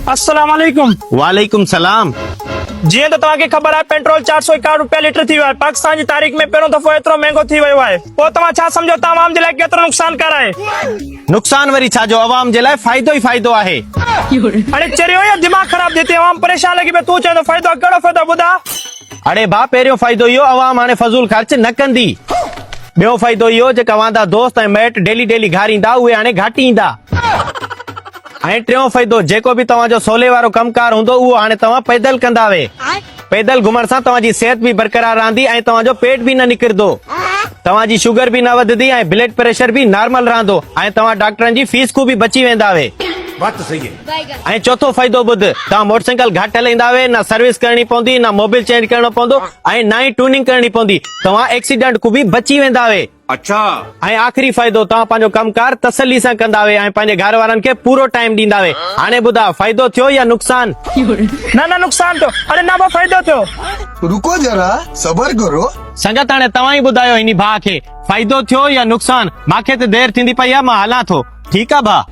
अस्सलाम वालेकुम। वालेकुम सलाम। जी तो तव्हांखे ख़बर आहे पेट्रोल 461 रुपया लीटर थी वियो आहे। पाकिस्तान जी तारीख़ में पहिरों दफ़ो एतिरो महांगो थी वियो आहे। पोइ तव्हां छा सम्झो था आवाम जे लाइ केतिरो नुक़सानकार आहे? नुक़सान वरी छा जो अवाम जे लाइ फ़ाइदो ई फ़ाइदो आहे। अरे चरियो या दिमाग़ ख़राब थी अवाम परेशान लॻी पई। तूं चए थो फ़ाइदो आहे, कहिड़ो फ़ाइदो ॿुधा? अड़े भाउ पहिरियों फ़ाइदो इहो अवाम हाणे फज़ूल ख़र्च न कंदी। ॿियो फ़ाइदो इहो जेका वांदा दोस्त ऐं मैट डेली डेली घारींदा उहे हाणे घाटी ईंदा। ऐं टियों फ़ाइदो जेको बि तव्हांजो सोले वारो कमकार हूंदो उहो हाणे तव्हां पैदल कंदा वे। पैदल घुमण सां तव्हांजी सिहत बि बरक़रार रहंदी ऐं तव्हांजो पेट बि न निकिरंदो। तव्हांजी शुगर बि न वधंदी ऐं ब्लड प्रेशर बि नॉर्मल रहंदो ऐं तव्हां डॉक्टरनि जी फीस को बि बची वेंदा वे। बात तो सही है। ऐं चौथो फ़ाइदो ॿुध, तव्हां मोटरसाइकिल घटि हलाईंदा वे, न सर्विस करणी पवंदी, न मोबिल चेंज करणो पवंदो ऐं न ई ट्यूनिंग करणी पवंदी। तव्हां एक्सीडेंट को बि बची वेंदा वे। अच्छा। ऐं आख़िरी फ़ाइदो तव्हां पंहिंजो कमकार तसल्ली सां कंदा वे ऐं पंहिंजे घर वारनि खे पूरो टाइम ॾींदा वे। हाणे ॿुधा फ़ाइदो थियो या नुक़सान? न नुक़सान थियो। अरे ना फ़ाइदो थियो। रुको जरा सबर करो। संगत हाणे तव्हां ई ॿुधायो हिन भाउ खे फ़ाइदो थियो या नुक़सान? मूंखे त देरि थींदी पई आहे, मां हलां थो। ठीकु आहे भाउ?